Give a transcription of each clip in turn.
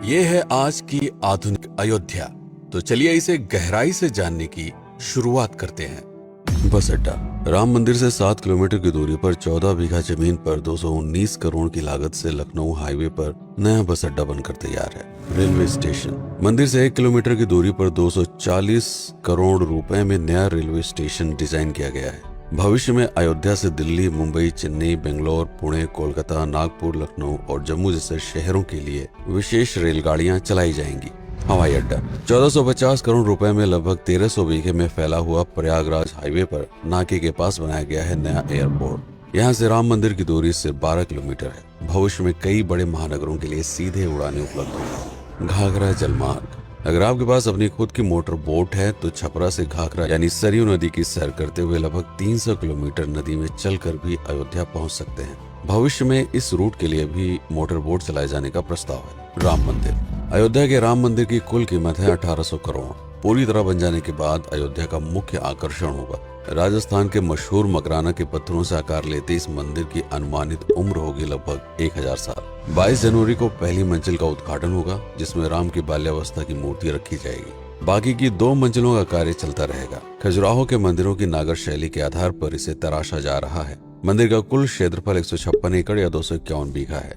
ये है आज की आधुनिक अयोध्या। तो चलिए इसे गहराई से जानने की शुरुआत करते हैं। बस अड्डा। राम मंदिर से 7 किलोमीटर की दूरी पर 14 बीघा जमीन पर 219 करोड़ की लागत से लखनऊ हाईवे पर नया बस अड्डा बनकर तैयार है। Railway station. मंदिर से 1 किलोमीटर की दूरी पर 240 करोड़ रुपए में नया रेलवे स्टेशन डिजाइन किया गया है। भविष्य में अयोध्या से दिल्ली, मुंबई, चेन्नई, बेंगलोर, पुणे, कोलकाता, नागपुर, लखनऊ और जम्मू जैसे शहरों के लिए विशेष रेलगाड़ियां चलाई जाएंगी। हवाई अड्डा। 1450 करोड़ रुपए में लगभग 1300 बीघे में फैला हुआ प्रयागराज हाईवे पर नाके के पास बनाया गया है नया एयरपोर्ट। यहाँ से राम मंदिर की दूरी सिर्फ 12 किलोमीटर है। भविष्य में कई बड़े महानगरों के लिए सीधे उड़ानें उपलब्ध होंगी। घाघरा जलमार्ग। अगर आपके पास अपनी खुद की मोटर बोट है तो छपरा से घाघरा यानी सरयू नदी की सैर करते हुए लगभग 300 किलोमीटर नदी में चलकर भी अयोध्या पहुंच सकते हैं। भविष्य में इस रूट के लिए भी मोटर बोट चलाए जाने का प्रस्ताव है। राम मंदिर। अयोध्या के राम मंदिर की कुल कीमत है 1800 करोड़। पूरी तरह बन जाने के बाद अयोध्या का मुख्य आकर्षण होगा। राजस्थान के मशहूर मकराना के पत्थरों से आकार लेते इस मंदिर की अनुमानित उम्र होगी लगभग 1000 साल। 22 जनवरी को पहली मंजिल का उद्घाटन होगा, जिसमें राम की बाल्यावस्था की मूर्ति रखी जाएगी। बाकी की 2 मंजिलों का कार्य चलता रहेगा। खजुराहो के मंदिरों की नागर शैली के आधार पर इसे तराशा जा रहा है। मंदिर का कुल क्षेत्रफल 156 एकड़ या 251 बीघा है।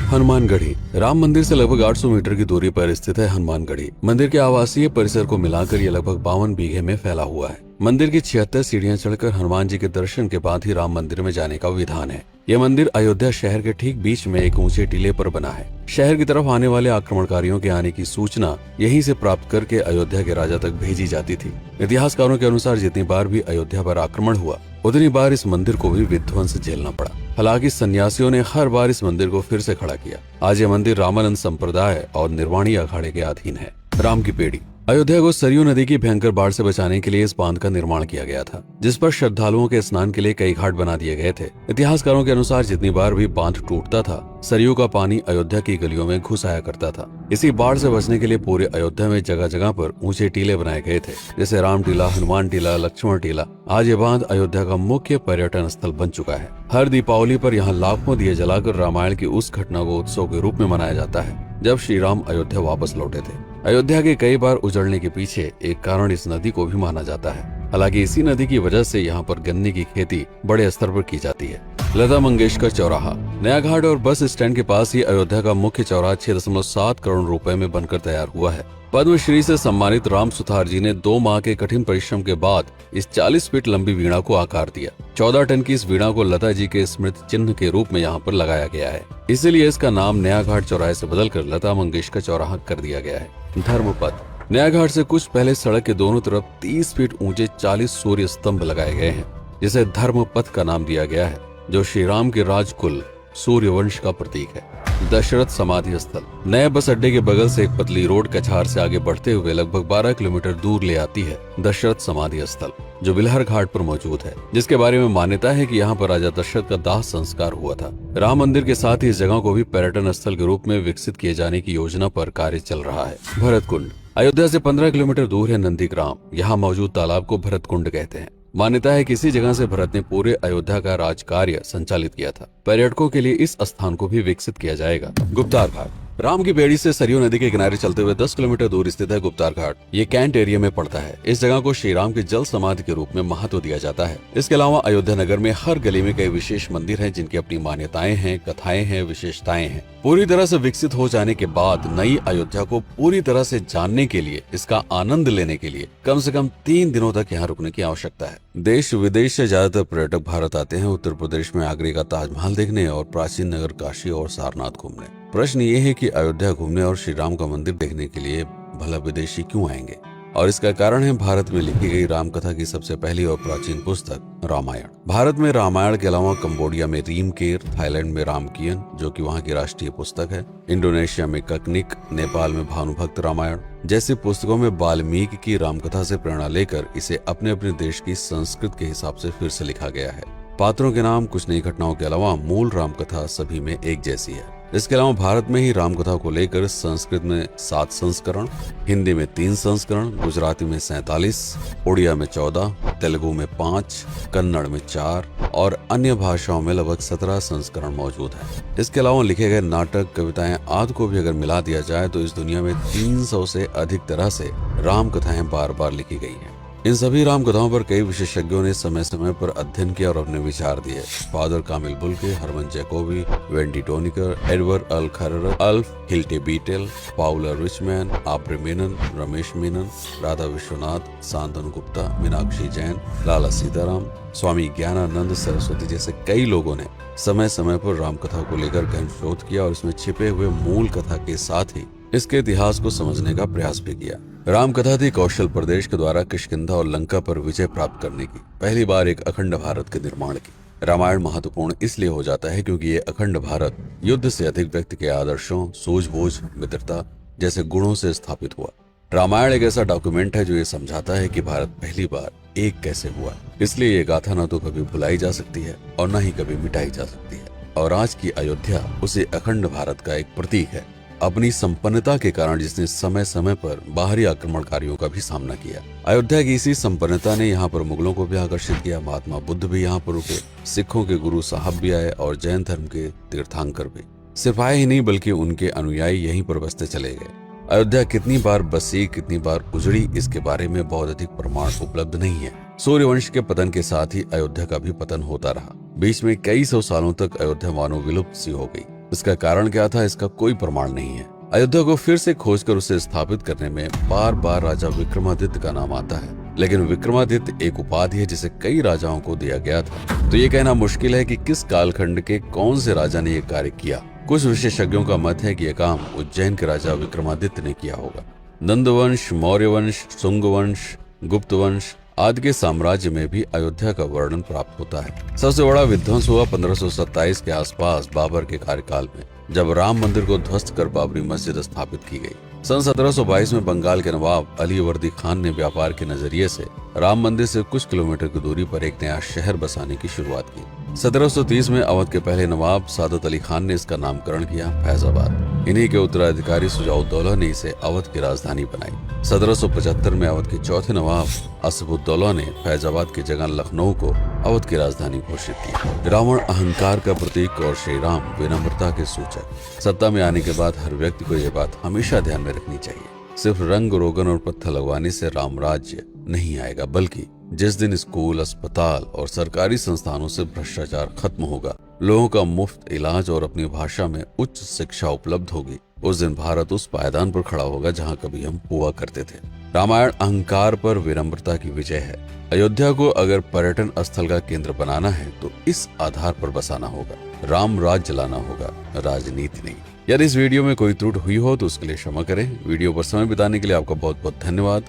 हनुमानगढ़ी। राम मंदिर से लगभग 800 मीटर की दूरी पर स्थित है हनुमानगढ़ी। मंदिर के आवासीय परिसर को मिलाकर यह लगभग 52 बीघे में फैला हुआ है। मंदिर की 76 सीढ़ियां चढ़कर हनुमान जी के दर्शन के बाद ही राम मंदिर में जाने का विधान है। यह मंदिर अयोध्या शहर के ठीक बीच में एक ऊंचे टीले पर बना है। शहर की तरफ आने वाले आक्रमणकारियों के आने की सूचना यहीं से प्राप्त करके अयोध्या के राजा तक भेजी जाती थी। इतिहासकारों के अनुसार जितनी बार भी अयोध्या पर आक्रमण हुआ, उतनी बार इस मंदिर को भी विध्वंस झेलना पड़ा। हालांकि सन्यासियों ने हर बार इस मंदिर को फिर से खड़ा किया। आज यह मंदिर रामानंद संप्रदाय और निर्वाणी अखाड़े के अधीन है। राम की पेड़ी। अयोध्या को सरयू नदी की भयंकर बाढ़ से बचाने के लिए इस बांध का निर्माण किया गया था, जिस पर श्रद्धालुओं के स्नान के लिए कई घाट बना दिए गए थे। इतिहासकारों के अनुसार जितनी बार भी बांध टूटता था, सरयू का पानी अयोध्या की गलियों में घुस आया करता था। इसी बाढ़ से बचने के लिए पूरे अयोध्या में जगह जगह पर ऊंचे टीले बनाए गए थे, जैसे राम टीला, हनुमान टीला, लक्ष्मण टीला। आज ये बांध अयोध्या का मुख्य पर्यटन स्थल बन चुका है। हर दीपावली पर यहाँ लाखों दिए जलाकर रामायण की उस घटना को उत्सव के रूप में मनाया जाता है जब श्री राम अयोध्या वापस लौटे थे। अयोध्या के कई बार उजड़ने के पीछे एक कारण इस नदी को भी माना जाता है। हालांकि इसी नदी की वजह से यहाँ पर गन्ने की खेती बड़े स्तर पर की जाती है। लता मंगेशकर चौराहा। नया घाट और बस स्टैंड के पास ही अयोध्या का मुख्य चौराहा 6.7 करोड़ रुपए में बनकर तैयार हुआ है। पद्मश्री से सम्मानित राम सुथार जी ने 2 माह के कठिन परिश्रम के बाद इस 40 फीट लंबी वीणा को आकार दिया। 14 टन की इस वीणा को लता जी के स्मृति चिन्ह के रूप में यहाँ पर लगाया गया है। इसीलिए इसका नाम नया घाट चौराहे से बदलकर लता मंगेशकर चौराहा कर दिया गया है। धर्मपथ। नया घाट से कुछ पहले सड़क के दोनों तरफ 30 फीट ऊंचे 40 सूर्य स्तंभ लगाए गए हैं, जिसे धर्मपथ का नाम दिया गया है, जो श्री राम के राजकुल सूर्यवंश का प्रतीक है। दशरथ समाधि स्थल। नए बस अड्डे के बगल से एक पतली रोड कछार से आगे बढ़ते हुए लगभग 12 किलोमीटर दूर ले आती है दशरथ समाधि स्थल, जो बिलहर घाट पर मौजूद है, जिसके बारे में मान्यता है कि यहाँ पर राजा दशरथ का दाह संस्कार हुआ था। राम मंदिर के साथ ही इस जगह को भी पर्यटन स्थल के रूप में विकसित किए जाने की योजना पर कार्य चल रहा है। भरत कुंड। अयोध्या से 15 किलोमीटर दूर है नंदीग्राम। यहाँ मौजूद तालाब को भरत कुंड कहते हैं। मान्यता है कि इसी जगह से भरत ने पूरे अयोध्या का राज कार्य संचालित किया था। पर्यटकों के लिए इस स्थान को भी विकसित किया जाएगा। गुप्तार घाट। राम की बेड़ी से सरयू नदी के किनारे चलते हुए 10 किलोमीटर दूर स्थित है गुप्तार घाट। ये कैंट एरिया में पड़ता है। इस जगह को श्री राम के जल समाधि के रूप में महत्व दिया जाता है। इसके अलावा अयोध्या नगर में हर गली में कई विशेष मंदिर हैं, जिनकी अपनी मान्यताएं हैं, कथाएं हैं, विशेषताएं हैं। पूरी तरह से विकसित हो जाने के बाद नई अयोध्या को पूरी तरह से जानने के लिए, इसका आनंद लेने के लिए कम से कम 3 दिनों तक यहाँ रुकने की आवश्यकता है। देश विदेश से ज्यादातर पर्यटक भारत आते हैं उत्तर प्रदेश में आगरे का ताजमहल देखने और प्राचीन नगर काशी और सारनाथ घूमने। प्रश्न ये है कि अयोध्या घूमने और श्री राम का मंदिर देखने के लिए भला विदेशी क्यों आएंगे, और इसका कारण है भारत में लिखी गई राम कथा की सबसे पहली और प्राचीन पुस्तक रामायण। भारत में रामायण के अलावा कंबोडिया में रीमकेर, थाईलैंड में रामकियन, जो कि वहाँ की राष्ट्रीय पुस्तक है, इंडोनेशिया में ककनिक, नेपाल में भानुभक्त रामायण जैसी पुस्तकों में वाल्मीकि की रामकथा से प्रेरणा लेकर इसे अपने अपने देश की संस्कृति के हिसाब से फिर से लिखा गया है। पात्रों के नाम, कुछ नई घटनाओं के अलावा मूल रामकथा सभी में एक जैसी है। इसके अलावा भारत में ही रामकथा को लेकर संस्कृत में 7 संस्करण, हिंदी में 3 संस्करण, गुजराती में 47, उड़िया में 14, तेलुगु में 5, कन्नड़ में 4 और अन्य भाषाओं में लगभग 17 संस्करण मौजूद है। इसके अलावा लिखे गए नाटक, कविताएं आदि को भी अगर मिला दिया जाए तो इस दुनिया में 300 से अधिक तरह से राम कथाएं बार बार लिखी गई हैं। इन सभी राम कथाओं पर कई विशेषज्ञों ने समय समय पर अध्ययन किया और अपने विचार दिए। Father Camille Bulcke, Hermann Jacobi, Wendy Doniger, Edward अल खरर, Alf Hiltebeitel, Paula Richman, Aubrey Menen, Ramesh Menon, Radha Vishwanath, Shantanu Gupta, Meenakshi Jain, Lala Sitaram, Swami Gyanananda Saraswati जैसे कई लोगों ने समय समय पर रामकथा को लेकर गहन शोध किया और इसमें छिपे हुए मूल कथा के साथ ही इसके इतिहास को समझने का प्रयास भी किया। रामकथा थी कौशल प्रदेश के द्वारा किष्किंधा और लंका पर विजय प्राप्त करने की पहली बार एक अखंड भारत के निर्माण की। रामायण महत्वपूर्ण इसलिए हो जाता है क्योंकि ये अखंड भारत युद्ध से अधिक व्यक्ति के आदर्शों, सूझबूझ, मित्रता जैसे गुणों से स्थापित हुआ। रामायण एक ऐसा डॉक्यूमेंट है जो ये समझाता है कि भारत पहली बार एक कैसे हुआ। इसलिए ये गाथा न तो कभी भुलाई जा सकती है और न ही कभी मिटाई जा सकती है। और आज की अयोध्या उसी अखंड भारत का एक प्रतीक है, अपनी संपन्नता के कारण जिसने समय समय पर बाहरी आक्रमणकारियों का भी सामना किया। अयोध्या की इसी संपन्नता ने यहाँ पर मुगलों को भी आकर्षित किया। महात्मा बुद्ध भी यहाँ पर रुके, सिखों के गुरु साहब भी आए और जैन धर्म के तीर्थंकर भी। सिर्फ आए ही नहीं बल्कि उनके अनुयायी यहीं पर बसते चले गए। अयोध्या कितनी बार बसी, कितनी बार उजड़ी, इसके बारे में बहुत अधिक प्रमाण उपलब्ध नहीं है। सूर्यवंश के पतन के साथ ही अयोध्या का भी पतन होता रहा। बीच में कई सौ सालों तक अयोध्या मानो विलुप्त सी हो गई। इसका कारण क्या था, इसका कोई प्रमाण नहीं है। अयोध्या को फिर से खोजकर उसे स्थापित करने में बार बार राजा विक्रमादित्य का नाम आता है, लेकिन विक्रमादित्य एक उपाधि है जिसे कई राजाओं को दिया गया था। तो ये कहना मुश्किल है कि किस कालखंड के कौन से राजा ने यह कार्य किया। कुछ विशेषज्ञों का मत है कि यह काम उज्जैन के राजा विक्रमादित्य ने किया होगा। नंदवंश, मौर्य वंश, शुंग वंश, गुप्त वंश आदि के साम्राज्य में भी अयोध्या का वर्णन प्राप्त होता है। सबसे बड़ा विध्वंस हुआ 1527 के आसपास बाबर के कार्यकाल में, जब राम मंदिर को ध्वस्त कर बाबरी मस्जिद स्थापित की गई। सन 1722 में बंगाल के नवाब अली वर्दी खान ने व्यापार के नजरिए से राम मंदिर से कुछ किलोमीटर की दूरी पर एक नया शहर बसाने की शुरुआत की। 1730 में अवध के पहले नवाब सादत अली खान ने इसका नामकरण किया फैजाबाद। इन्हीं के उत्तराधिकारी सुजाउद्दौला ने इसे अवध की राजधानी बनाई। 1775 में अवध के चौथे नवाब असफुद्दौला ने फैजाबाद की जगह लखनऊ को अवध की राजधानी घोषित की। रावण अहंकार का प्रतीक और श्री राम विनम्रता के सूचक। सत्ता में आने के बाद हर व्यक्ति को यह बात हमेशा ध्यान में रखनी चाहिए, सिर्फ रंग रोगन और पत्थर लगवाने से राम राज्य नहीं आएगा, बल्कि जिस दिन स्कूल, अस्पताल और सरकारी संस्थानों से भ्रष्टाचार खत्म होगा, लोगों का मुफ्त इलाज और अपनी भाषा में उच्च शिक्षा उपलब्ध होगी, उस दिन भारत उस पायदान पर खड़ा होगा जहां कभी हम हुआ करते थे। रामायण अहंकार पर विनम्रता की विजय है। अयोध्या को अगर पर्यटन स्थल का केंद्र बनाना है तो इस आधार पर बसाना होगा, राम राज्य लाना होगा, राजनीति नहीं। यदि इस वीडियो में कोई त्रुटि हुई हो तो उसके लिए क्षमा करें। वीडियो पर समय बिताने के लिए आपका बहुत बहुत धन्यवाद।